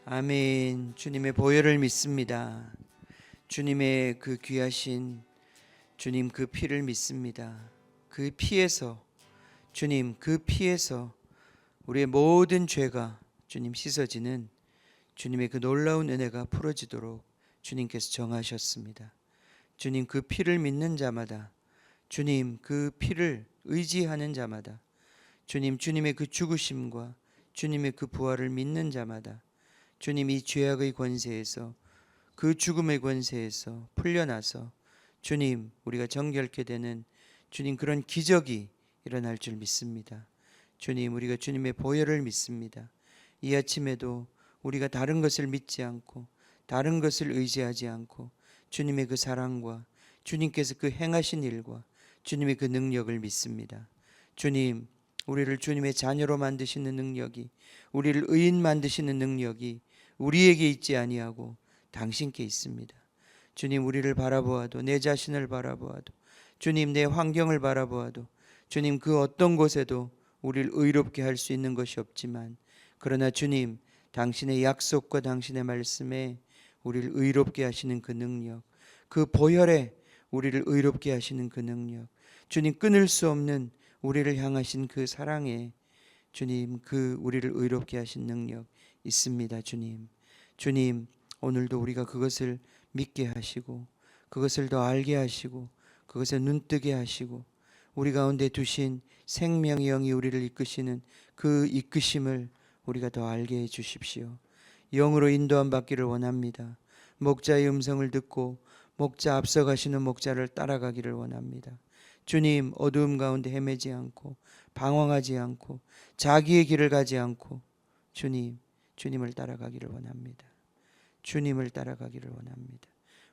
아멘. 주님의 보혈을 믿습니다. 주님의 그 귀하신 주님 그 피를 믿습니다. 그 피에서 주님 그 피에서 우리의 모든 죄가 주님 씻어지는 주님의 그 놀라운 은혜가 풀어지도록 주님께서 정하셨습니다. 주님 그 피를 믿는 자마다, 주님 그 피를 의지하는 자마다, 주님의 그 죽으심과 주님의 그 부활을 믿는 자마다 주님 이 죄악의 권세에서, 그 죽음의 권세에서 풀려나서 주님 우리가 정결케 되는 주님 그런 기적이 일어날 줄 믿습니다. 주님 우리가 주님의 보혈을 믿습니다. 이 아침에도 우리가 다른 것을 믿지 않고 다른 것을 의지하지 않고 주님의 그 사랑과 주님께서 그 행하신 일과 주님의 그 능력을 믿습니다. 주님 우리를 주님의 자녀로 만드시는 능력이, 우리를 의인 만드시는 능력이 우리에게 있지 아니하고 당신께 있습니다. 주님 우리를 바라보아도, 내 자신을 바라보아도, 주님 내 환경을 바라보아도 주님 그 어떤 곳에도 우리를 의롭게 할 수 있는 것이 없지만, 그러나 주님 당신의 약속과 당신의 말씀에 우리를 의롭게 하시는 그 능력, 그 보혈에 우리를 의롭게 하시는 그 능력, 주님 끊을 수 없는 우리를 향하신 그 사랑에 주님 그 우리를 의롭게 하신 능력 있습니다. 주님 오늘도 우리가 그것을 믿게 하시고 그것을 더 알게 하시고 그것에 눈뜨게 하시고 우리 가운데 두신 생명의 영이 우리를 이끄시는 그 이끄심을 우리가 더 알게 해 주십시오. 영으로 인도함 받기를 원합니다. 목자의 음성을 듣고 목자 앞서가시는 목자를 따라가기를 원합니다. 주님 어두움 가운데 헤매지 않고 방황하지 않고 자기의 길을 가지 않고 주님을 따라가기를 원합니다. 주님을 따라가기를 원합니다.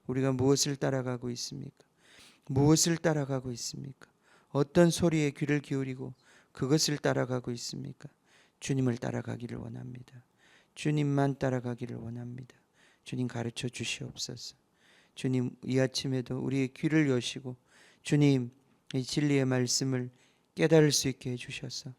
우리가 무엇을 따라가고 있습니까? 무엇을 따라가고 있습니까? 어떤 소리에 귀를 기울이고 그것을 따라가고 있습니까? 주님을 따라가기를 원합니다. 주님만 따라가기를 원합니다. 주님 가르쳐 주시옵소서. 주님 이 아침에도 우리의 귀를 여시고 주님 이 진리의 말씀을 깨달을 수 있게 해주셔서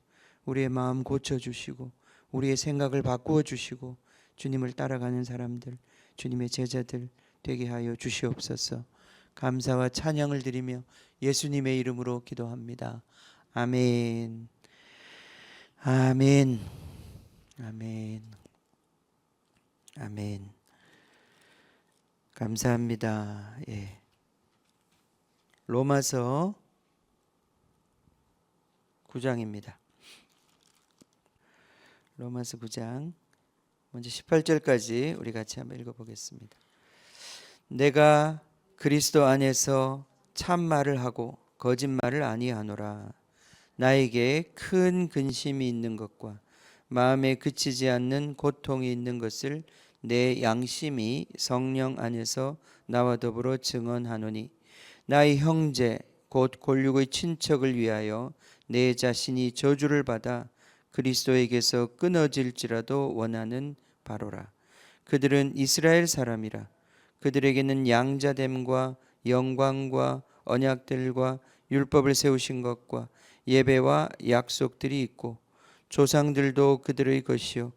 우리의 마음 고쳐주시고 우리의 생각을 바꾸어 주시고 주님을 따라가는 사람들, 주님의 제자들 되게 하여 주시옵소서. 감사와 찬양을 드리며 예수님의 이름으로 기도합니다. 아멘. 아멘. 아멘. 아멘. 감사합니다. 예. 로마서 9장입니다. 로마서 9장 먼저 18절까지 우리 같이 한번 읽어보겠습니다. 내가 그리스도 안에서 참말을 하고 거짓말을 아니하노라. 나에게 큰 근심이 있는 것과 마음에 그치지 않는 고통이 있는 것을 내 양심이 성령 안에서 나와 더불어 증언하노니, 나의 형제 곧 골육의 친척을 위하여 내 자신이 저주를 받아 그리스도에게서 끊어질지라도 원하는 바로라. 그들은 이스라엘 사람이라. 그들에게는 양자됨과 영광과 언약들과 율법을 세우신 것과 예배와 약속들이 있고 조상들도 그들의 것이요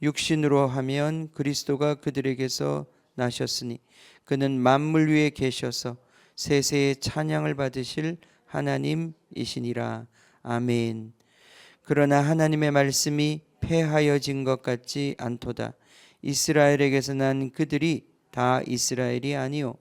육신으로 하면 그리스도가 그들에게서 나셨으니 그는 만물 위에 계셔서 세세의 찬양을 받으실 하나님이시니라. 아멘. 그러나 하나님의 말씀이 폐하여진 것 같지 않도다. 이스라엘에게서 난 그들이 다 이스라엘이 아니요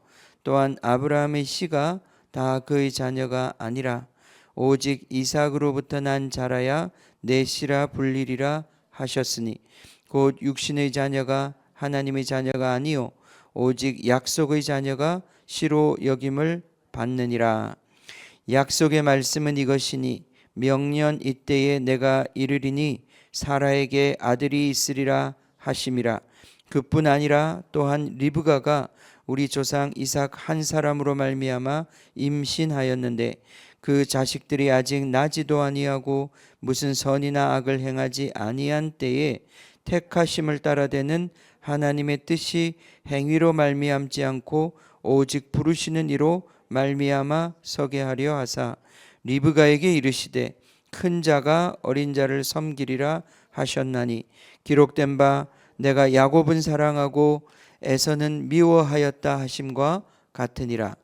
또한 아브라함의 씨가 다 그의 자녀가 아니라 오직 이삭으로부터 난 자라야 내 씨라 불리리라 하셨으니, 곧 육신의 자녀가 하나님의 자녀가 아니요 오직 약속의 자녀가 씨로 여김을 받느니라. 약속의 말씀은 이것이니 명년 이때에 내가 이르리니 사라에게 아들이 있으리라 하심이라. 그뿐 아니라 또한 리브가가 우리 조상 이삭 한 사람으로 말미암아 임신하였는데 그 자식들이 아직 나지도 아니하고 무슨 선이나 악을 행하지 아니한 때에 택하심을 따라되는 하나님의 뜻이 행위로 말미암지 않고 오직 부르시는 이로 말미암아 서게 하려 하사 리브가에게 이르시되 큰 자가 어린 자를 섬기리라 하셨나니, 기록된 바 내가 야곱은 사랑하고 에서는 미워하였다 하심과 같으니라.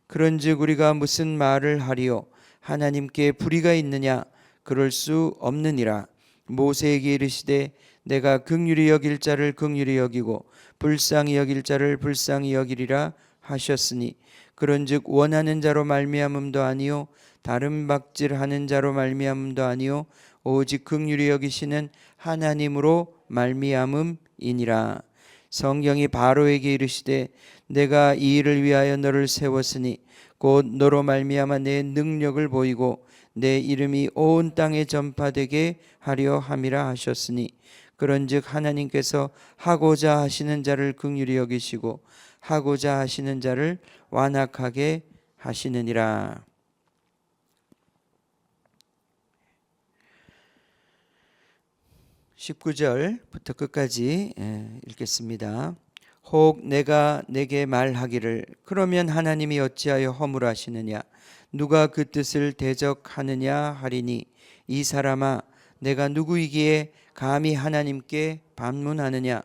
그런즉 우리가 무슨 말을 하리요? 하나님께 불의가 있느냐? 그럴 수 없느니라. 모세에게 이르시되 내가 긍휼히 여길 자를 긍휼히 여기고 불쌍히 여길 자를 불쌍히 여기리라 하셨으니 그런즉 원하는 자로 말미암음도 아니요 다른 박질하는 자로 말미암음도 아니요 오직 긍휼히 여기시는 하나님으로 말미암음이니라. 성경이 바로에게 이르시되 내가 이 일을 위하여 너를 세웠으니 곧 너로 말미암아 내 능력을 보이고 내 이름이 온 땅에 전파되게 하려 함이라 하셨으니 그런즉 하나님께서 하고자 하시는 자를 긍휼히 여기시고 하고자 하시는 자를 완악하게 하시느니라. 19절부터 끝까지 읽겠습니다. 혹 내가 내게 말하기를 그러면 하나님이 어찌하여 허물하시느냐 누가 그 뜻을 대적하느냐 하리니 이 사람아 내가 누구이기에 감히 하나님께 반문하느냐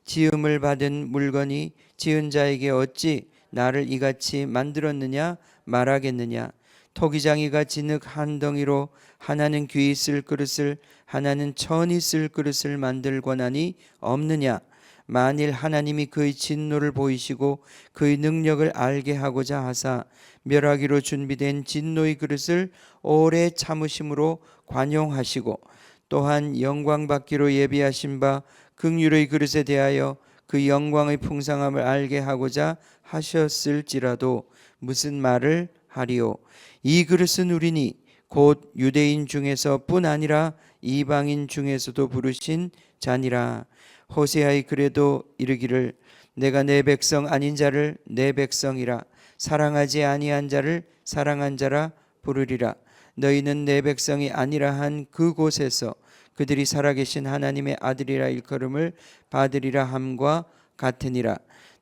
지음을 받은 물건이 지은 자에게 어찌 나를 이같이 만들었느냐 말하겠느냐 토기장이가 진흙 한 덩이로 하나는 귀 있을 그릇을 하나는 천이 쓸 그릇을 만들고나니 없느냐 만일 하나님이 그의 진노를 보이시고 그의 능력을 알게 하고자 하사 멸하기로 준비된 진노의 그릇을 오래 참으심으로 관용하시고 또한 영광 받기로 예비하신 바 긍휼의 그릇에 대하여 그 영광의 풍성함을 알게 하고자 하셨을지라도 무슨 말을 하리요 이 그릇은 우리니 곧 유대인 중에서뿐 아니라 이방인 중에서도 부르신 자니라. 호세아의 글에도 이르기를 내가 내 백성 아닌 자를 내 백성이라 사랑하지 아니한 자를 사랑한 자라 부르리라. 너희는 내 백성이 아니라 한 그곳에서 그들이 살아계신 하나님의 아들이라 일컬음을 받으리라 함과 같으니라.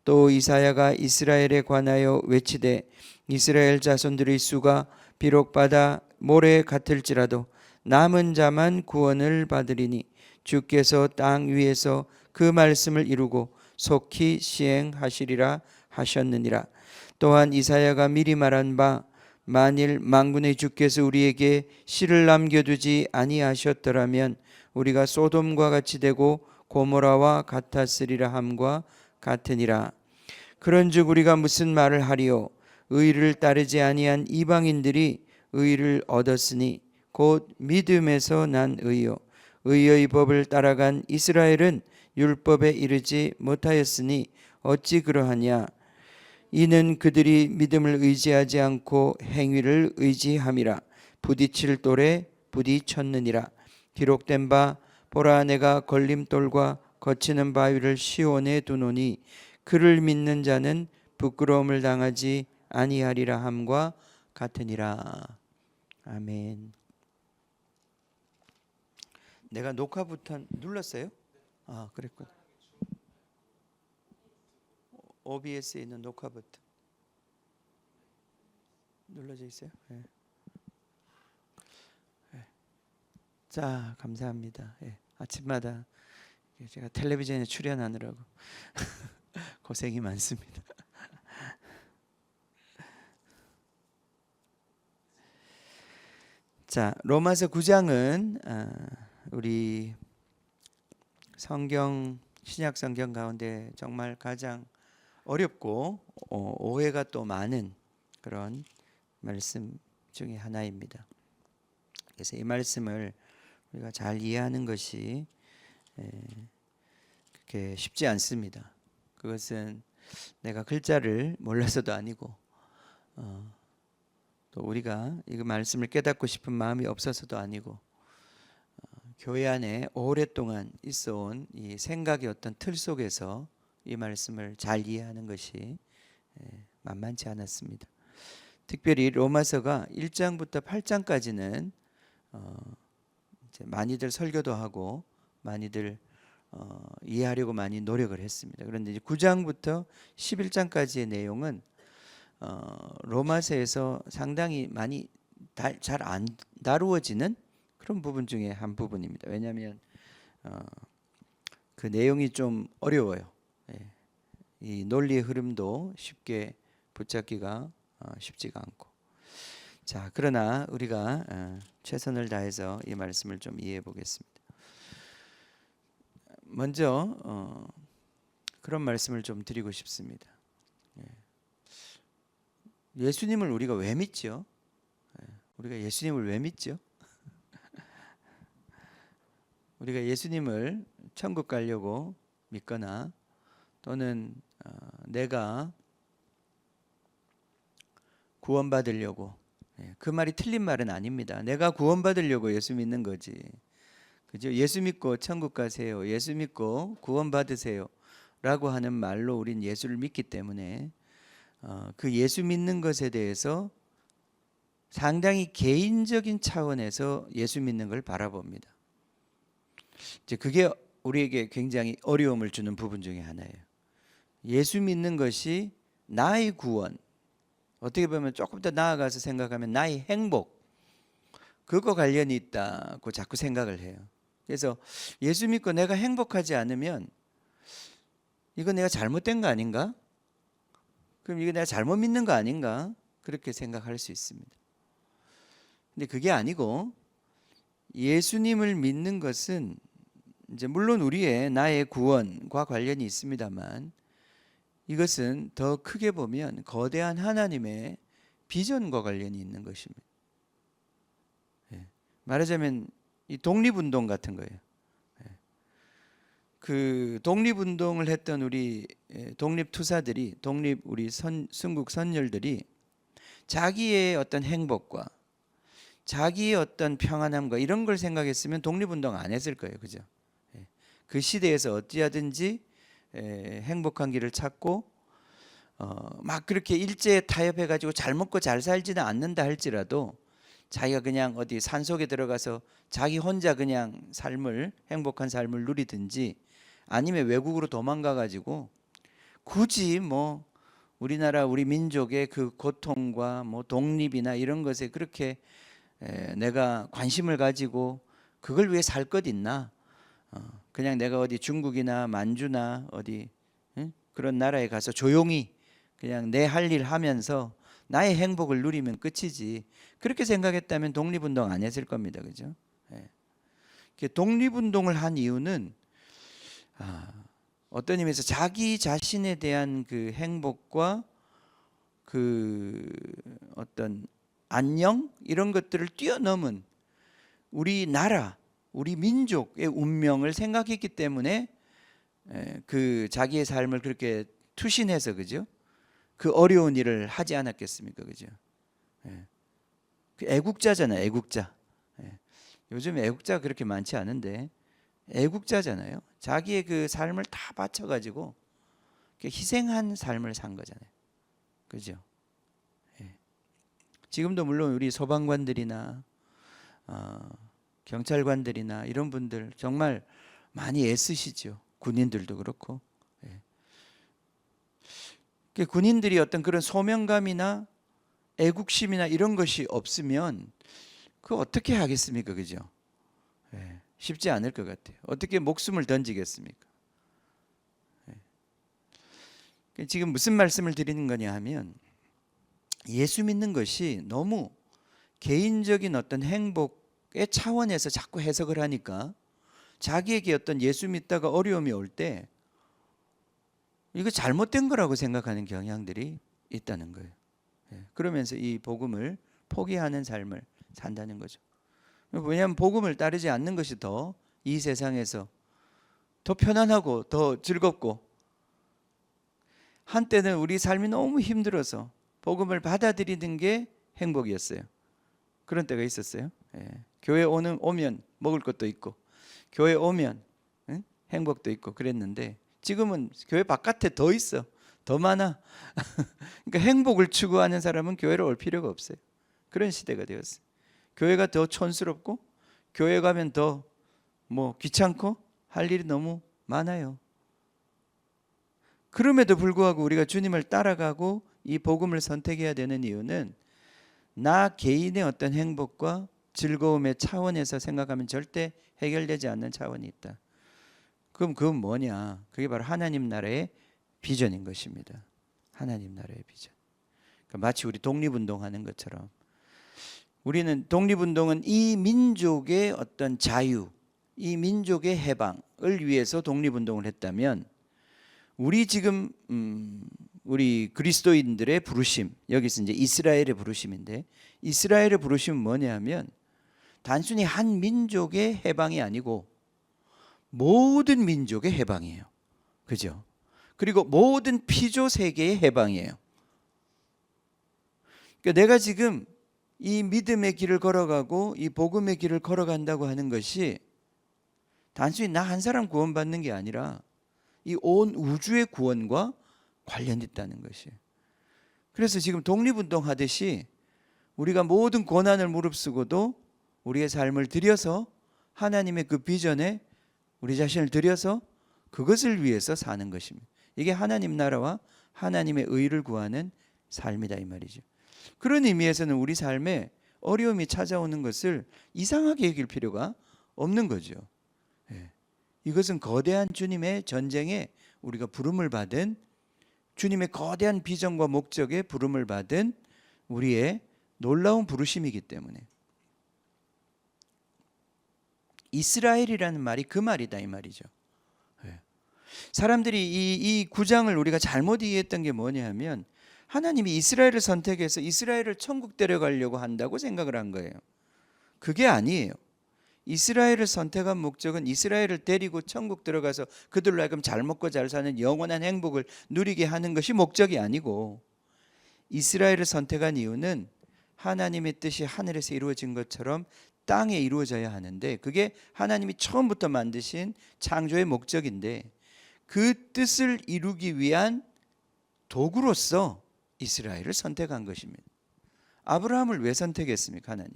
또 이사야가 이스라엘에 관하여 외치되 이스라엘 자손들의 수가 비록 바다 모래 같을지라도 남은 자만 구원을 받으리니 주께서 땅 위에서 그 말씀을 이루고 속히 시행하시리라 하셨느니라. 또한 이사야가 미리 말한 바 만일 만군의 주께서 우리에게 씨를 남겨두지 아니하셨더라면 우리가 소돔과 같이 되고 고모라와 같았으리라 함과 같으니라. 그런즉 우리가 무슨 말을 하리요 의를 따르지 아니한 이방인들이 의를 얻었으니 곧 믿음에서 난 의요 의의 법을 따라간 이스라엘은 율법에 이르지 못하였으니 어찌 그러하냐 이는 그들이 믿음을 의지하지 않고 행위를 의지함이라. 부딪힐 돌에 부딪혔느니라. 기록된 바 보라 내가 걸림돌과 거치는 바위를 시온에 두노니 그를 믿는 자는 부끄러움을 당하지 아니하리라 함과 같으니라. 아멘. 내가 녹화 버튼 눌렀어요? 아, 그랬군. OBS에 있는 녹화 버튼 눌러져 있어요? 네. 네. 자, 감사합니다. 네. 아침마다 제가 텔레비전에 출연하느라고 고생이 많습니다. 자, 로마서 9장은 우리 성경 신약 성경 가운데 정말 가장 어렵고 오해가 또 많은 그런 말씀 중에 하나입니다. 그래서 이 말씀을 우리가 잘 이해하는 것이 그렇게 쉽지 않습니다. 그것은 내가 글자를 몰라서도 아니고 또 우리가 이 말씀을 깨닫고 싶은 마음이 없어서도 아니고 교회 안에 오랫동안 있어온 이 생각의 어떤 틀 속에서 이 말씀을 잘 이해하는 것이 만만치 않았습니다. 특별히 로마서가 1장부터 8장까지는 이제 많이들 설교도 하고 많이들 이해하려고 많이 노력을 했습니다. 그런데 이제 9장부터 11장까지의 내용은 로마서에서 상당히 많이 잘 안 다루어지는 그런 부분 중에 한 부분입니다. 왜냐하면 그 내용이 좀 어려워요. 예. 이 논리의 흐름도 쉽게 붙잡기가 쉽지가 않고. 자, 그러나 우리가 최선을 다해서 이 말씀을 좀 이해해 보겠습니다. 먼저 그런 말씀을 좀 드리고 싶습니다. 예수님을 우리가 왜 믿죠? 우리가 예수님을 왜 믿죠? 우리가 예수님을 천국 가려고 믿거나 또는 내가 구원받으려고, 그 말이 틀린 말은 아닙니다. 내가 구원받으려고 예수 믿는 거지. 그죠? 예수 믿고 천국 가세요. 예수 믿고 구원받으세요. 라고 하는 말로 우린 예수를 믿기 때문에 그 예수 믿는 것에 대해서 상당히 개인적인 차원에서 예수 믿는 걸 바라봅니다. 이제 그게 우리에게 굉장히 어려움을 주는 부분 중에 하나예요. 예수 믿는 것이 나의 구원, 어떻게 보면 조금 더 나아가서 생각하면 나의 행복, 그거 관련이 있다고 자꾸 생각을 해요. 그래서 예수 믿고 내가 행복하지 않으면 이거 내가 잘못된 거 아닌가? 그럼 이거 내가 잘못 믿는 거 아닌가? 그렇게 생각할 수 있습니다. 근데 그게 아니고 예수님을 믿는 것은 이제 물론 우리의 나의 구원과 관련이 있습니다만 이것은 더 크게 보면 거대한 하나님의 비전과 관련이 있는 것입니다. 말하자면 이 독립운동 같은 거예요. 그 독립운동을 했던 우리 독립투사들이, 우리 순국 선열들이 자기의 어떤 행복과 자기의 어떤 평안함과 이런 걸 생각했으면 독립운동 안 했을 거예요. 그죠? 그 시대에서 어찌하든지 행복한 길을 찾고 막 그렇게 일제에 타협해 가지고 잘 먹고 잘 살지는 않는다 할지라도 자기가 그냥 어디 산속에 들어가서 자기 혼자 그냥 행복한 삶을 누리든지 아니면 외국으로 도망가 가지고 굳이 뭐 우리나라 우리 민족의 그 고통과 뭐 독립이나 이런 것에 그렇게 내가 관심을 가지고 그걸 위해 살 것 있나? 그냥 내가 어디 중국이나 만주나 어디 그런 나라에 가서 조용히 그냥 내 할 일 하면서 나의 행복을 누리면 끝이지. 그렇게 생각했다면 독립운동 안 했을 겁니다. 그죠? 독립운동을 한 이유는 어떤 의미에서 자기 자신에 대한 그 행복과 그 어떤 안녕 이런 것들을 뛰어넘은 우리 나라, 우리 민족의 운명을 생각했기 때문에 그 자기의 삶을 그렇게 투신해서 그죠? 그 어려운 일을 하지 않았겠습니까? 그죠? 그 애국자잖아요. 애국자. 요즘 애국자가 그렇게 많지 않은데 애국자잖아요. 자기의 그 삶을 다 바쳐가지고 희생한 삶을 산 거잖아요. 그죠? 지금도 물론 우리 소방관들이나 경찰관들이나 이런 분들 정말 많이 애쓰시죠. 군인들도 그렇고. 군인들이 어떤 그런 소명감이나 애국심이나 이런 것이 없으면 그거 어떻게 하겠습니까? 그죠? 쉽지 않을 것 같아요. 어떻게 목숨을 던지겠습니까? 지금 무슨 말씀을 드리는 거냐 하면 예수 믿는 것이 너무 개인적인 어떤 행복의 차원에서 자꾸 해석을 하니까 자기에게 어떤 예수 믿다가 어려움이 올 때 이거 잘못된 거라고 생각하는 경향들이 있다는 거예요. 그러면서 이 복음을 포기하는 삶을 산다는 거죠. 왜냐하면 복음을 따르지 않는 것이 더 이 세상에서 더 편안하고 더 즐겁고, 한때는 우리 삶이 너무 힘들어서 복음을 받아들이는 게 행복이었어요. 그런 때가 있었어요. 교회 오면 먹을 것도 있고 교회 오면 행복도 있고 그랬는데 지금은 교회 바깥에 더 있어. 더 많아. 그러니까 행복을 추구하는 사람은 교회를 올 필요가 없어요. 그런 시대가 되었어요. 교회가 더 촌스럽고 교회 가면 더 귀찮고 할 일이 너무 많아요. 그럼에도 불구하고 우리가 주님을 따라가고 이 복음을 선택해야 되는 이유는 나 개인의 어떤 행복과 즐거움의 차원에서 생각하면 절대 해결되지 않는 차원이 있다. 그럼 그건 뭐냐? 그게 바로 하나님 나라의 비전인 것입니다. 하나님 나라의 비전. 그러니까 마치 우리 독립운동하는 것처럼 우리는 독립운동은 이 민족의 어떤 자유, 이 민족의 해방을 위해서 독립운동을 했다면 우리 지금 우리 그리스도인들의 부르심, 여기서 이제 이스라엘의 부르심인데 이스라엘의 부르심은 뭐냐면 단순히 한 민족의 해방이 아니고 모든 민족의 해방이에요. 그죠? 그리고 모든 피조 세계의 해방이에요. 그러니까 내가 지금 이 믿음의 길을 걸어가고 이 복음의 길을 걸어간다고 하는 것이 단순히 나 한 사람 구원받는 게 아니라 이 온 우주의 구원과 관련있다는 것이에요. 그래서 지금 독립운동 하듯이 우리가 모든 고난을 무릅쓰고도 우리의 삶을 들여서 하나님의 그 비전에 우리 자신을 들여서 그것을 위해서 사는 것입니다. 이게 하나님 나라와 하나님의 의를 구하는 삶이다 이 말이죠. 그런 의미에서는 우리 삶에 어려움이 찾아오는 것을 이상하게 여길 필요가 없는 거죠. 이것은 거대한 주님의 전쟁에 우리가 부름을 받은 주님의 거대한 비전과 목적에 부름을 받은 우리의 놀라운 부르심이기 때문에 이스라엘이라는 말이 그 말이다 이 말이죠. 사람들이 이 구장을 우리가 잘못 이해했던 게 뭐냐 하면 하나님이 이스라엘을 선택해서 이스라엘을 천국 데려가려고 한다고 생각을 한 거예요. 그게 아니에요. 이스라엘을 선택한 목적은 이스라엘을 데리고 천국 들어가서 그들로 하여금 잘 먹고 잘 사는 영원한 행복을 누리게 하는 것이 목적이 아니고 이스라엘을 선택한 이유는 하나님의 뜻이 하늘에서 이루어진 것처럼 땅에 이루어져야 하는데 그게 하나님이 처음부터 만드신 창조의 목적인데 그 뜻을 이루기 위한 도구로서 이스라엘을 선택한 것입니다. 아브라함을 왜 선택했습니까? 하나님.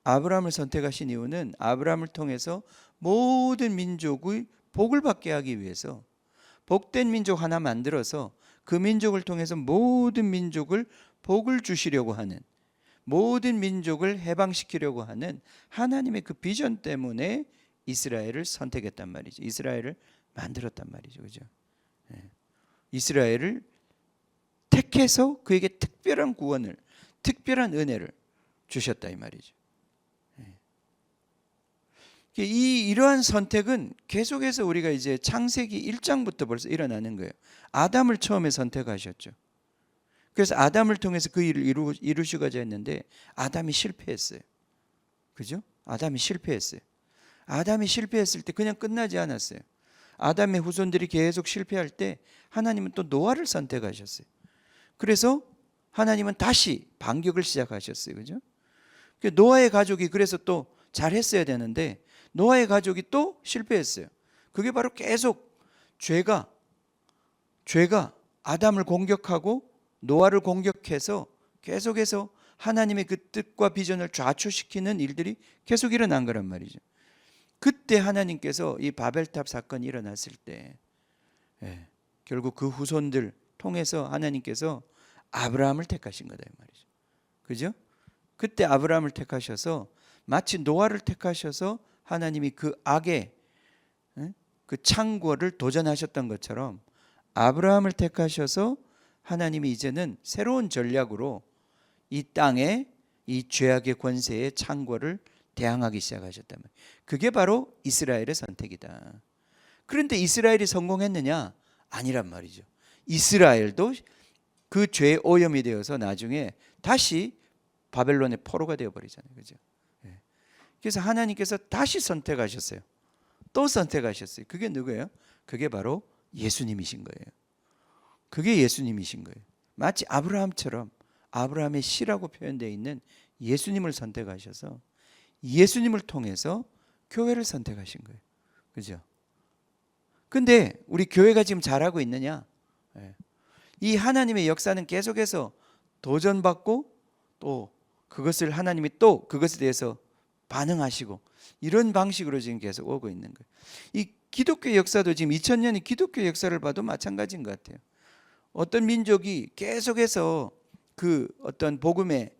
아브라함을 선택하신 이유는 아브라함을 통해서 모든 민족의 복을 받게 하기 위해서 복된 민족 하나 만들어서 그 민족을 통해서 모든 민족을 복을 주시려고 하는 모든 민족을 해방시키려고 하는 하나님의 그 비전 때문에 이스라엘을 선택했단 말이죠. 이스라엘을 만들었단 말이죠. 그죠? 이스라엘을 택해서 그에게 특별한 구원을 특별한 은혜를 주셨다 이 말이죠. 이러한 선택은 계속해서 우리가 이제 창세기 1장부터 벌써 일어나는 거예요. 아담을 처음에 선택하셨죠. 그래서 아담을 통해서 그 일을 이루시고자 했는데 아담이 실패했어요. 그죠? 아담이 실패했어요. 아담이 실패했을 때 그냥 끝나지 않았어요. 아담의 후손들이 계속 실패할 때 하나님은 또 노아를 선택하셨어요. 그래서 하나님은 다시 반격을 시작하셨어요. 그죠? 노아의 가족이 그래서 또 잘했어야 되는데 노아의 가족이 또 실패했어요. 그게 바로 계속 죄가 아담을 공격하고 노아를 공격해서 계속해서 하나님의 그 뜻과 비전을 좌초시키는 일들이 계속 일어난 거란 말이죠. 그때 하나님께서 이 바벨탑 사건이 일어났을 때 결국 그 후손들 통해서 하나님께서 아브라함을 택하신 거다 이 말이죠. 그죠? 그때 아브라함을 택하셔서 마치 노아를 택하셔서 하나님이 그 악의 그 창궐을 도전하셨던 것처럼 아브라함을 택하셔서 하나님이 이제는 새로운 전략으로 이 땅에 이 죄악의 권세의 창궐을 대항하기 시작하셨단 말이에요. 그게 바로 이스라엘의 선택이다. 그런데 이스라엘이 성공했느냐? 아니란 말이죠. 이스라엘도 그 죄의 오염이 되어서 나중에 다시 바벨론의 포로가 되어버리잖아요. 그죠? 그래서 하나님께서 다시 선택하셨어요. 또 선택하셨어요. 그게 누구예요? 그게 바로 예수님이신 거예요. 그게 예수님이신 거예요. 마치 아브라함처럼 아브라함의 씨라고 표현되어 있는 예수님을 선택하셔서 예수님을 통해서 교회를 선택하신 거예요. 그죠? 근데 우리 교회가 지금 잘하고 있느냐? 이 하나님의 역사는 계속해서 도전받고 또 그것을 하나님이 또 그것에 대해서 반응하시고 이런 방식으로 지금 계속 오고 있는 거예요. 이 기독교 역사도 지금 2000년의 기독교 역사를 봐도 마찬가지인 것 같아요. 어떤 민족이 계속해서 그 어떤 복음의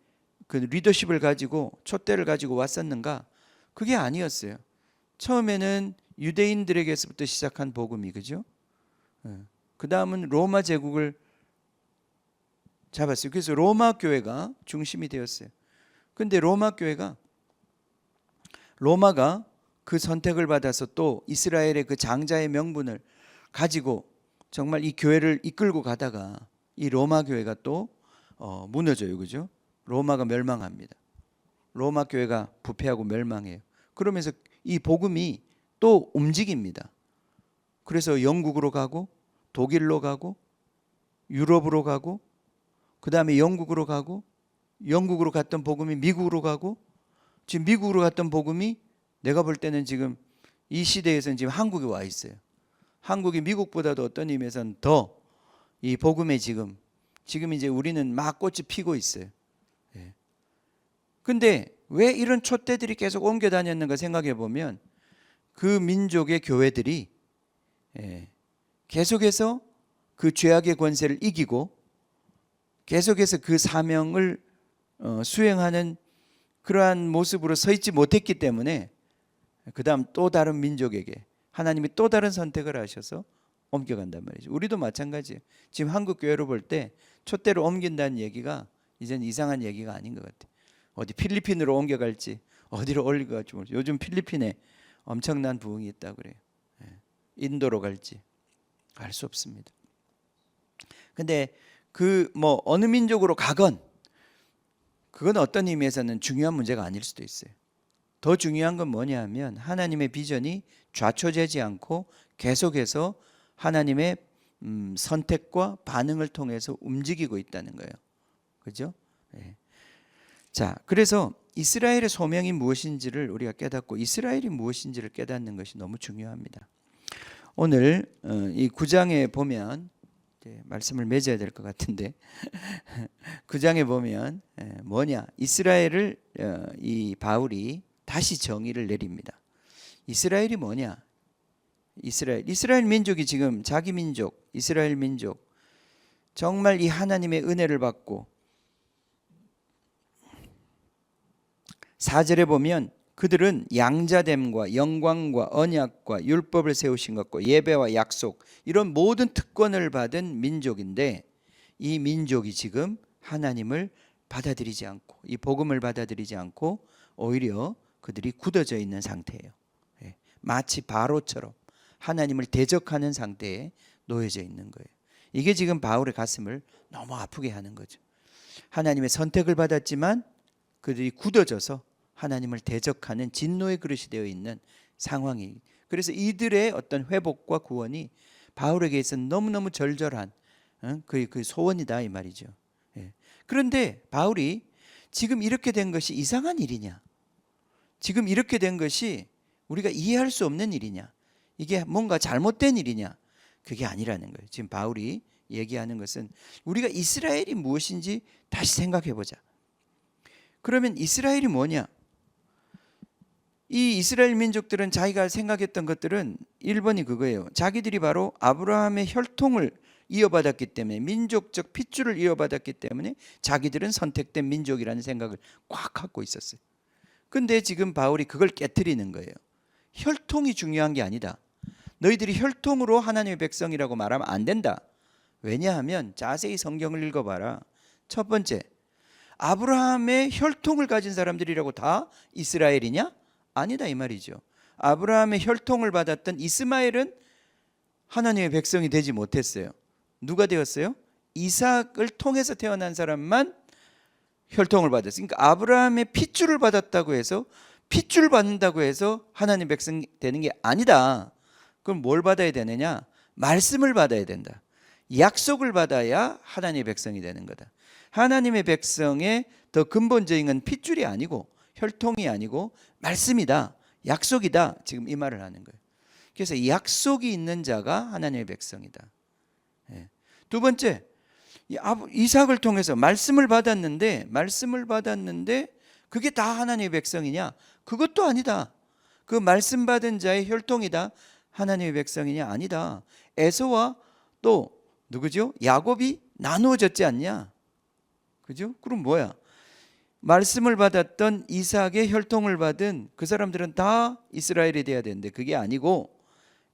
그 리더십을 가지고 촛대를 가지고 왔었는가? 그게 아니었어요. 처음에는 유대인들에게서부터 시작한 복음이, 그죠? 그 다음은 로마 제국을 잡았어요. 그래서 로마 교회가 중심이 되었어요. 근데 로마가 그 선택을 받아서 또 이스라엘의 그 장자의 명분을 가지고 정말 이 교회를 이끌고 가다가 이 로마 교회가 또 무너져요. 그죠? 로마가 멸망합니다. 로마 교회가 부패하고 멸망해요. 그러면서 이 복음이 또 움직입니다. 그래서 영국으로 가고 독일로 가고 유럽으로 가고 그 다음에 영국으로 가고 영국으로 갔던 복음이 미국으로 가고 지금 미국으로 갔던 복음이 내가 볼 때는 지금 이 시대에서는 지금 한국에 와 있어요. 한국이 미국보다도 어떤 의미에서는 더 이 복음에 지금 이제 우리는 막 꽃이 피고 있어요. 근데 왜 이런 촛대들이 계속 옮겨 다녔는가 생각해 보면 그 민족의 교회들이 계속해서 그 죄악의 권세를 이기고 계속해서 그 사명을 수행하는 그러한 모습으로 서 있지 못했기 때문에 그 다음 또 다른 민족에게 하나님이 또 다른 선택을 하셔서 옮겨간단 말이죠. 우리도 마찬가지예요. 지금 한국 교회로 볼 때 촛대를 옮긴다는 얘기가 이제는 이상한 얘기가 아닌 것 같아요. 어디 필리핀으로 옮겨갈지 어디로 올릴지 모르죠. 요즘 필리핀에 엄청난 부흥이 있다고 그래요. 인도로 갈지 알 수 없습니다. 근데 그 뭐 어느 민족으로 가건 그건 어떤 의미에서는 중요한 문제가 아닐 수도 있어요. 더 중요한 건 뭐냐 하면 하나님의 비전이 좌초되지 않고 계속해서 하나님의 선택과 반응을 통해서 움직이고 있다는 거예요. 그죠? 자, 그래서 이스라엘의 소명이 무엇인지를 우리가 깨닫고 이스라엘이 무엇인지를 깨닫는 것이 너무 중요합니다. 오늘 이 9장에 보면 말씀을 맺어야 될 것 같은데 9장에 보면 뭐냐, 이스라엘을 이 바울이 다시 정의를 내립니다. 이스라엘이 뭐냐? 이스라엘 민족이 지금 자기 민족, 이스라엘 민족 정말 이 하나님의 은혜를 받고 4절에 보면 그들은 양자됨과 영광과 언약과 율법을 세우신 것과 예배와 약속 이런 모든 특권을 받은 민족인데 이 민족이 지금 하나님을 받아들이지 않고 이 복음을 받아들이지 않고 오히려 그들이 굳어져 있는 상태예요. 마치 바로처럼 하나님을 대적하는 상태에 놓여져 있는 거예요. 이게 지금 바울의 가슴을 너무 아프게 하는 거죠. 하나님의 선택을 받았지만 그들이 굳어져서 하나님을 대적하는 진노의 그릇이 되어 있는 상황이. 그래서 이들의 어떤 회복과 구원이 바울에게 있어서 너무너무 절절한 그 소원이다 이 말이죠. 그런데 바울이 지금 이렇게 된 것이 이상한 일이냐, 지금 이렇게 된 것이 우리가 이해할 수 없는 일이냐, 이게 뭔가 잘못된 일이냐, 그게 아니라는 거예요. 지금 바울이 얘기하는 것은 우리가 이스라엘이 무엇인지 다시 생각해 보자. 그러면 이스라엘이 뭐냐? 이 이스라엘 민족들은 자기가 생각했던 것들은 1번이 그거예요. 자기들이 바로 아브라함의 혈통을 이어받았기 때문에, 민족적 핏줄을 이어받았기 때문에 자기들은 선택된 민족이라는 생각을 꽉 갖고 있었어요. 근데 지금 바울이 그걸 깨트리는 거예요. 혈통이 중요한 게 아니다. 너희들이 혈통으로 하나님의 백성이라고 말하면 안 된다. 왜냐하면 자세히 성경을 읽어봐라. 첫 번째, 아브라함의 혈통을 가진 사람들이라고 다 이스라엘이냐? 아니다 이 말이죠. 아브라함의 혈통을 받았던 이스마엘은 하나님의 백성이 되지 못했어요. 누가 되었어요? 이삭을 통해서 태어난 사람만 혈통을 받았어요. 그러니까 아브라함의 핏줄을 받았다고 해서, 핏줄 받는다고 해서 하나님 백성 되는 게 아니다. 그럼 뭘 받아야 되느냐? 말씀을 받아야 된다. 약속을 받아야 하나님의 백성이 되는 거다. 하나님의 백성의 더 근본적인 건 핏줄이 아니고 혈통이 아니고 말씀이다, 약속이다. 지금 이 말을 하는 거예요. 그래서 약속이 있는 자가 하나님의 백성이다. 두 번째, 이삭을 통해서 말씀을 받았는데 그게 다 하나님의 백성이냐? 그것도 아니다. 그 말씀 받은 자의 혈통이다 하나님의 백성이냐? 아니다. 에서와 또 누구죠? 야곱이 나누어졌지 않냐? 그죠? 그럼 뭐야? 말씀을 받았던 이삭의 혈통을 받은 그 사람들은 다 이스라엘이 돼야 되는데 그게 아니고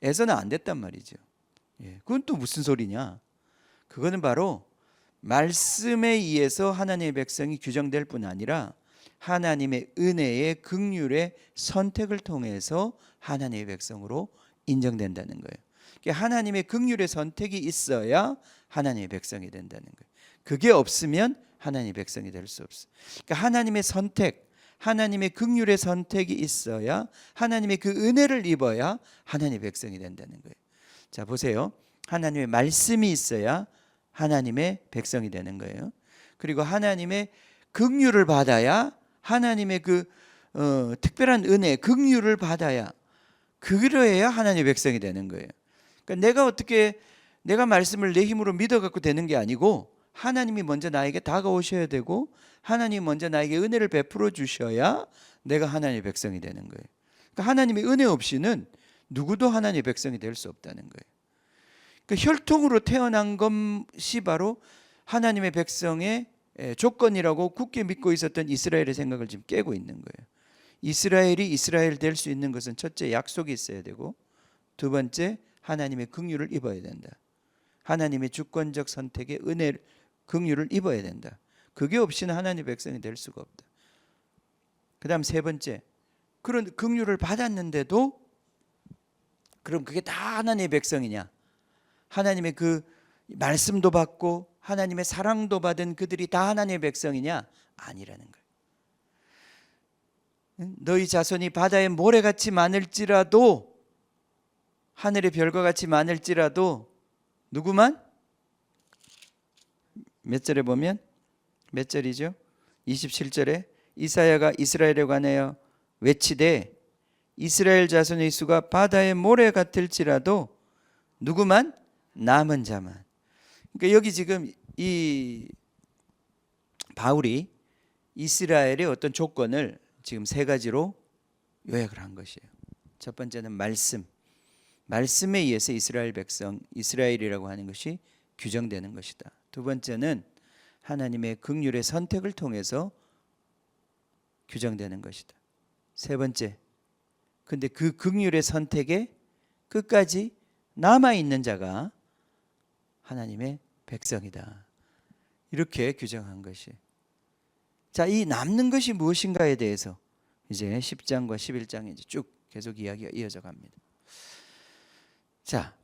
에서는 안 됐단 말이죠. 그건 또 무슨 소리냐? 그거는 바로 말씀에 의해서 하나님의 백성이 규정될 뿐 아니라 하나님의 은혜의 긍휼의 선택을 통해서 하나님의 백성으로 인정된다는 거예요. 그러니까 하나님의 긍휼의 선택이 있어야 하나님의 백성이 된다는 거예요. 그게 없으면 하나님의 백성이 될 수 없어요. 그러니까 하나님의 선택, 하나님의 긍휼의 선택이 있어야 하나님의 그 은혜를 입어야 하나님의 백성이 된다는 거예요. 자, 보세요. 하나님의 말씀이 있어야 하나님의 백성이 되는 거예요. 그리고 하나님의 긍휼을 받아야 하나님의 그 특별한 은혜, 긍휼을 받아야 그러해야 하나님의 백성이 되는 거예요. 그러니까 내가 말씀을 내 힘으로 믿어 갖고 되는 게 아니고 하나님이 먼저 나에게 다가오셔야 되고 하나님이 먼저 나에게 은혜를 베풀어 주셔야 내가 하나님의 백성이 되는 거예요. 그러니까 하나님의 은혜 없이는 누구도 하나님의 백성이 될 수 없다는 거예요. 그러니까 혈통으로 태어난 것이 바로 하나님의 백성의 조건이라고 굳게 믿고 있었던 이스라엘의 생각을 지금 깨고 있는 거예요. 이스라엘이 이스라엘 될 수 있는 것은 첫째 약속이 있어야 되고 두 번째 하나님의 긍휼을 입어야 된다. 하나님의 주권적 선택의 은혜를 긍휼을 입어야 된다. 그게 없이는 하나님의 백성이 될 수가 없다. 그 다음 세 번째, 그런 긍휼을 받았는데도 그럼 그게 다 하나님의 백성이냐? 하나님의 그 말씀도 받고 하나님의 사랑도 받은 그들이 다 하나님의 백성이냐? 아니라는 거예요. 너희 자손이 바다의 모래같이 많을지라도 하늘의 별과 같이 많을지라도 누구만? 몇 절에 보면 몇 절이죠? 27절에 이사야가 이스라엘에 관하여 외치되 이스라엘 자손의 수가 바다의 모래 같을지라도 누구만? 남은 자만. 그러니까 여기 지금 이 바울이 이스라엘의 어떤 조건을 지금 세 가지로 요약을 한 것이에요. 첫 번째는 말씀에 의해서 이스라엘 백성, 이스라엘이라고 하는 것이 규정되는 것이다. 두 번째는 하나님의 긍휼의 선택을 통해서 규정되는 것이다. 세 번째, 근데 그 긍휼의 선택에 끝까지 남아있는 자가 하나님의 백성이다. 이렇게 규정한 것이. 자, 이 남는 것이 무엇인가에 대해서 이제 10장과 11장에 이제 쭉 계속 이야기가 이어져 갑니다. 자,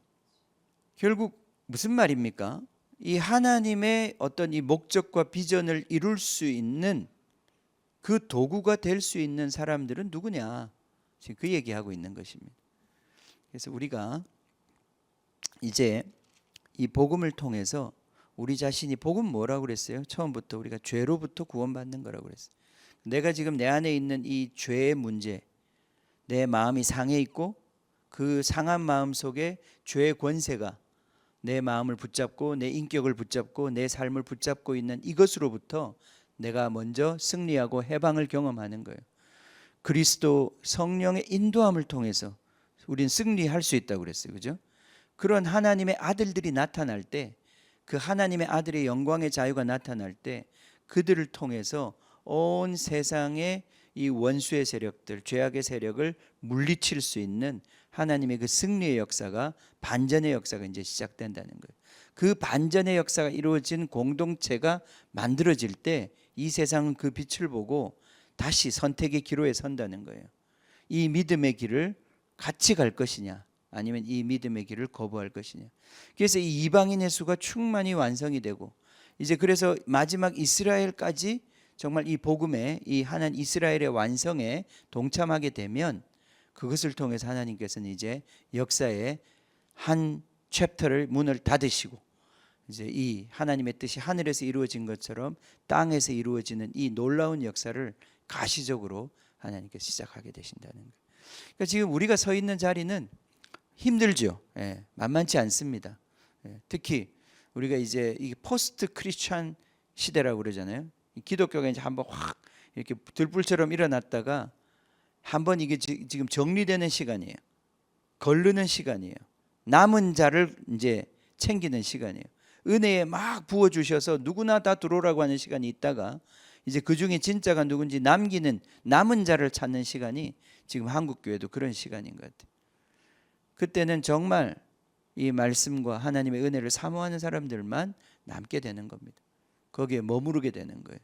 결국 무슨 말입니까? 이 하나님의 어떤 이 목적과 비전을 이룰 수 있는 그 도구가 될 수 있는 사람들은 누구냐? 지금 그 얘기하고 있는 것입니다. 그래서 우리가 이제 이 복음을 통해서 우리 자신이 복음 뭐라고 그랬어요? 처음부터 우리가 죄로부터 구원받는 거라고 그랬어요. 내가 지금 내 안에 있는 이 죄의 문제, 내 마음이 상해 있고 그 상한 마음 속에 죄의 권세가 내 마음을 붙잡고 내 인격을 붙잡고 내 삶을 붙잡고 있는 이것으로부터 내가 먼저 승리하고 해방을 경험하는 거예요. 그리스도 성령의 인도함을 통해서 우린 승리할 수 있다고 그랬어요. 그죠? 그런 하나님의 아들들이 나타날 때, 그 하나님의 아들의 영광의 자유가 나타날 때 그들을 통해서 온 세상의 이 원수의 세력들, 죄악의 세력을 물리칠 수 있는 하나님의 그 승리의 역사가, 반전의 역사가 이제 시작된다는 거예요. 그 반전의 역사가 이루어진 공동체가 만들어질 때 이 세상은 그 빛을 보고 다시 선택의 기로에 선다는 거예요. 이 믿음의 길을 같이 갈 것이냐, 아니면 이 믿음의 길을 거부할 것이냐. 그래서 이 이방인의 수가 충만히 완성이 되고, 이제 그래서 마지막 이스라엘까지 정말 이 복음의 이 하나님 이스라엘의 완성에 동참하게 되면 그것을 통해서 하나님께서는 이제 역사의 한 챕터를 문을 닫으시고 이제 이 하나님의 뜻이 하늘에서 이루어진 것처럼 땅에서 이루어지는 이 놀라운 역사를 가시적으로 하나님께서 시작하게 되신다는 거예요. 그러니까 지금 우리가 서 있는 자리는 힘들죠. 만만치 않습니다. 특히 우리가 이제 이 포스트 크리스천 시대라고 그러잖아요. 기독교가 이제 한번 확 이렇게 들불처럼 일어났다가 한번 이게 지금 정리되는 시간이에요. 거르는 시간이에요. 남은 자를 이제 챙기는 시간이에요. 은혜에 막 부어주셔서 누구나 다 들어오라고 하는 시간이 있다가 이제 그 중에 진짜가 누군지 남은 자를 찾는 시간이 지금 한국교회도 그런 시간인 것 같아요. 그때는 정말 이 말씀과 하나님의 은혜를 사모하는 사람들만 남게 되는 겁니다. 거기에 머무르게 되는 거예요.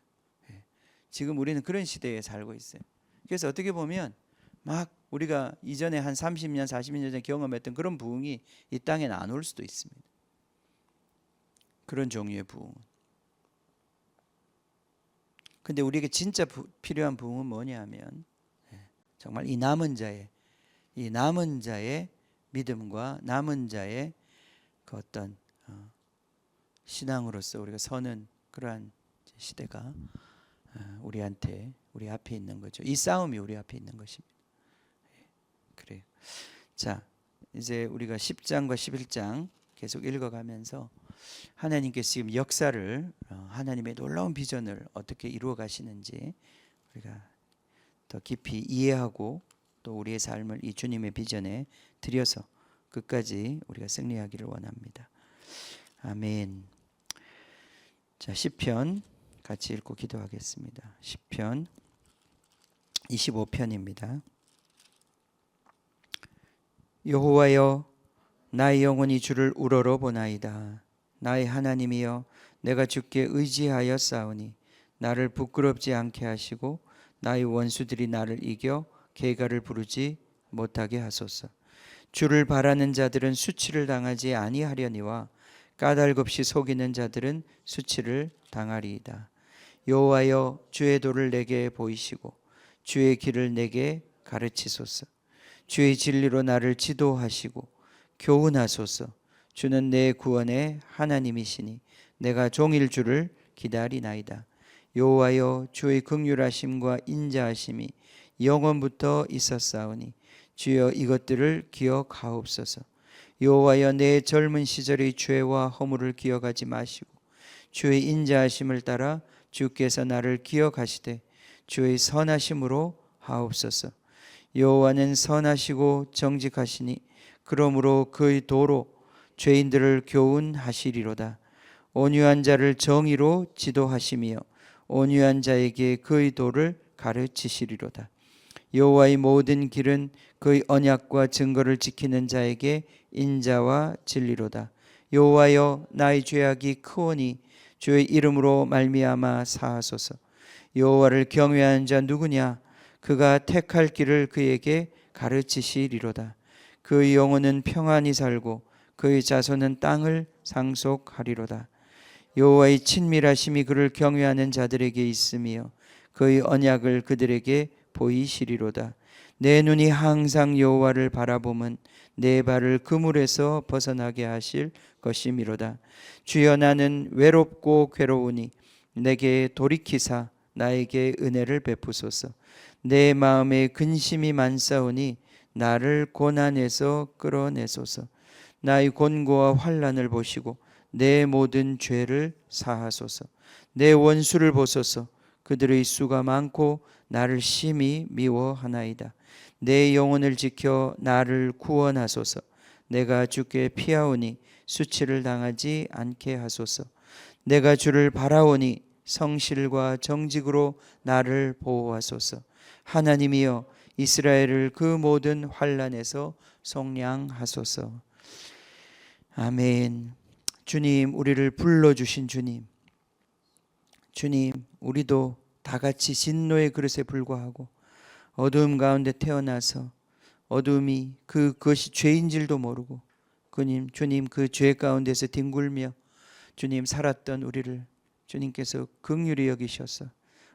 지금 우리는 그런 시대에 살고 있어요. 그래서 어떻게 보면 막 우리가 이전에 한 30년, 40년 전에 경험했던 그런 부흥이 이 땅에는 안 올 수도 있습니다. 그런 종류의 부흥. 근데 우리에게 진짜 필요한 부흥은 뭐냐 하면 정말 이 남은 자의 믿음과 남은 자의 그 어떤 신앙으로서 우리가 서는 그러한 시대가 우리 앞에 있는 거죠. 이 싸움이 우리 앞에 있는 것입니다. 그래요. 자, 이제 우리가 10장과 11장 계속 읽어가면서 하나님께서 지금 역사를 하나님의 놀라운 비전을 어떻게 이루어 가시는지 우리가 더 깊이 이해하고 또 우리의 삶을 이 주님의 비전에 들여서 끝까지 우리가 승리하기를 원합니다. 아멘. 자, 시편 같이 읽고 기도하겠습니다. 시편 25편입니다. 여호와여, 나의 영혼이 주를 우러러 보나이다. 나의 하나님이여, 내가 주께 의지하여 싸우니 나를 부끄럽지 않게 하시고 나의 원수들이 나를 이겨 계가를 부르지 못하게 하소서. 주를 바라는 자들은 수치를 당하지 아니하려니와 까닭없이 속이는 자들은 수치를 당하리이다. 여호와여, 주의 도를 내게 보이시고 주의 길을 내게 가르치소서. 주의 진리로 나를 지도하시고 교훈하소서. 주는 내 구원의 하나님이시니 내가 종일 주를 기다리나이다. 여호와여, 주의 긍휼하심과 인자하심이 영원부터 있었사오니 주여 이것들을 기억하옵소서. 여호와여, 내 젊은 시절의 죄와 허물을 기억하지 마시고 주의 인자하심을 따라 주께서 나를 기억하시되 주의 선하심으로 하옵소서. 여호와는 선하시고 정직하시니 그러므로 그의 도로 죄인들을 교훈하시리로다. 온유한 자를 정의로 지도하시며 온유한 자에게 그의 도를 가르치시리로다. 여호와의 모든 길은 그의 언약과 증거를 지키는 자에게 인자와 진리로다. 여호와여, 나의 죄악이 크오니 주의 이름으로 말미암아 사하소서. 여호와를 경외하는 자 누구냐? 그가 택할 길을 그에게 가르치시리로다. 그의 영혼은 평안히 살고 그의 자손은 땅을 상속하리로다. 여호와의 친밀하심이 그를 경외하는 자들에게 있으며 그의 언약을 그들에게 보이시리로다. 내 눈이 항상 여호와를 바라보면 내 발을 그물에서 벗어나게 하실 것이미로다. 주여, 나는 외롭고 괴로우니 내게 돌이키사 나에게 은혜를 베푸소서. 내 마음에 근심이 많사오니 나를 고난에서 끌어내소서. 나의 곤고와 환난을 보시고 내 모든 죄를 사하소서. 내 원수를 보소서. 그들의 수가 많고 나를 심히 미워하나이다. 내 영혼을 지켜 나를 구원하소서. 내가 주께 피하오니 수치를 당하지 않게 하소서. 내가 주를 바라오니 성실과 정직으로 나를 보호하소서. 하나님이여, 이스라엘을 그 모든 환난에서 속량하소서. 아멘. 주님, 우리를 불러주신 주님, 우리도 다 같이 진노의 그릇에 불과하고 어두움 가운데 태어나서 어둠이 그것이 죄인 줄도 모르고 주님 그 죄 가운데서 뒹굴며 주님 살았던 우리를 주님께서 긍휼히 여기셔서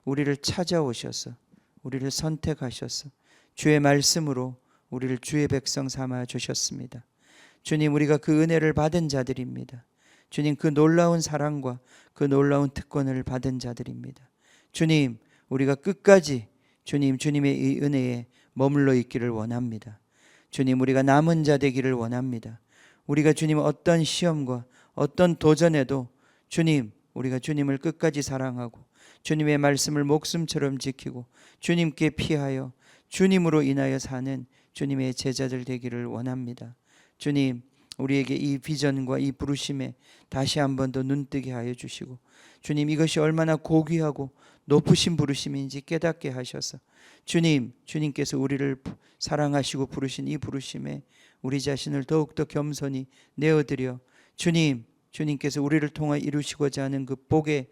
우리를 찾아오셔서 우리를 선택하셔서 주의 말씀으로 우리를 주의 백성 삼아 주셨습니다. 주님, 우리가 그 은혜를 받은 자들입니다. 주님, 그 놀라운 사랑과 그 놀라운 특권을 받은 자들입니다. 주님, 우리가 끝까지 주님의 이 은혜에 머물러 있기를 원합니다. 주님, 우리가 남은 자 되기를 원합니다. 우리가 주님 어떤 시험과 어떤 도전에도 주님, 우리가 주님을 끝까지 사랑하고 주님의 말씀을 목숨처럼 지키고 주님께 피하여 주님으로 인하여 사는 주님의 제자들 되기를 원합니다. 주님, 우리에게 이 비전과 이 부르심에 다시 한 번 더 눈뜨게 하여 주시고, 주님 이것이 얼마나 고귀하고 높으신 부르심인지 깨닫게 하셔서 주님께서 우리를 사랑하시고 부르신 이 부르심에 우리 자신을 더욱더 겸손히 내어드려 주님께서 우리를 통하여 이루시고자 하는 그 복의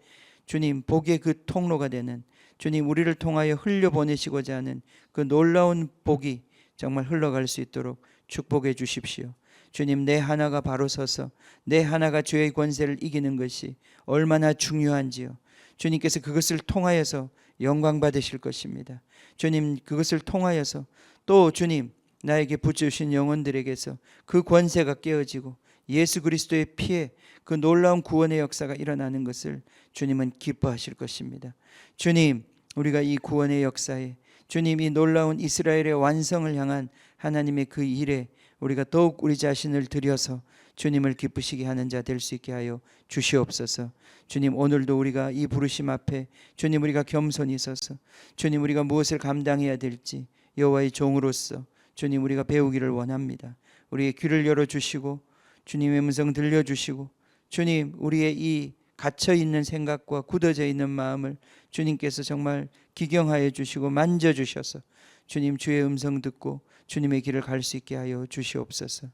그 통로가 되는, 주님 우리를 통하여 흘려보내시고자 하는 그 놀라운 복이 정말 흘러갈 수 있도록 축복해 주십시오. 주님, 내 하나가 바로 서서 내 하나가 죄의 권세를 이기는 것이 얼마나 중요한지요. 주님께서 그것을 통하여서 영광 받으실 것입니다. 주님, 그것을 통하여서 또 주님 나에게 붙여주신 영혼들에게서 그 권세가 깨어지고 예수 그리스도의 피에 그 놀라운 구원의 역사가 일어나는 것을 주님은 기뻐하실 것입니다. 주님, 우리가 이 구원의 역사에, 주님 이 놀라운 이스라엘의 완성을 향한 하나님의 그 일에 우리가 더욱 우리 자신을 들여서 주님을 기쁘시게 하는 자 될 수 있게 하여 주시옵소서. 주님, 오늘도 우리가 이 부르심 앞에 주님 우리가 겸손히 서서 주님 우리가 무엇을 감당해야 될지 여호와의 종으로서 주님 우리가 배우기를 원합니다. 우리의 귀를 열어주시고 주님의 음성 들려주시고, 주님 우리의 이 갇혀있는 생각과 굳어져 있는 마음을 주님께서 정말 기경하여 주시고 만져주셔서 주님 주의 음성 듣고 주님의 길을 갈 수 있게 하여 주시옵소서.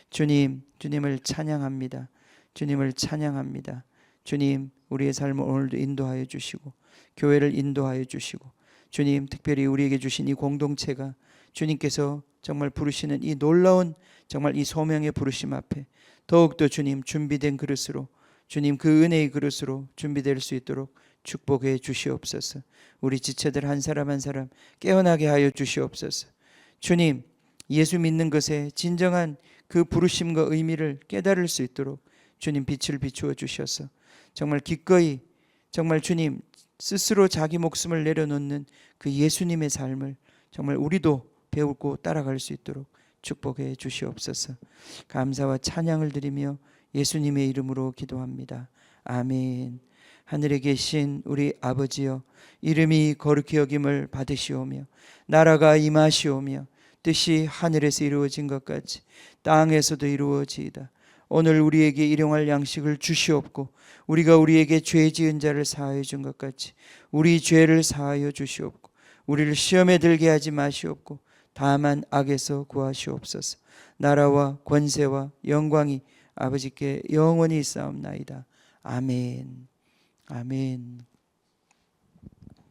주님을 찬양합니다. 주님을 찬양합니다. 주님 우리의 삶을 오늘도 인도하여 주시고 교회를 인도하여 주시고, 주님 특별히 우리에게 주신 이 공동체가 주님께서 정말 부르시는 이 놀라운 정말 이 소명의 부르심 앞에 더욱더 주님 준비된 그릇으로, 주님 그 은혜의 그릇으로 준비될 수 있도록 축복해 주시옵소서. 우리 지체들 한 사람 한 사람 깨어나게 하여 주시옵소서. 주님, 예수 믿는 것에 진정한 그 부르심과 의미를 깨달을 수 있도록 주님 빛을 비추어 주셔서 정말 기꺼이 정말 주님 스스로 자기 목숨을 내려놓는 그 예수님의 삶을 정말 우리도 배우고 따라갈 수 있도록 축복해 주시옵소서. 감사와 찬양을 드리며 예수님의 이름으로 기도합니다. 아멘. 하늘에 계신 우리 아버지여, 이름이 거룩히 여김을 받으시오며 나라가 임하시오며 뜻이 하늘에서 이루어진 것 같이 땅에서도 이루어지이다. 오늘 우리에게 일용할 양식을 주시옵고 우리가 우리에게 죄 지은 자를 사하여 준 것 같이 우리 죄를 사하여 주시옵고 우리를 시험에 들게 하지 마시옵고 다만 악에서 구하시옵소서. 나라와 권세와 영광이 아버지께 영원히 있사옵나이다. 아멘. 아멘.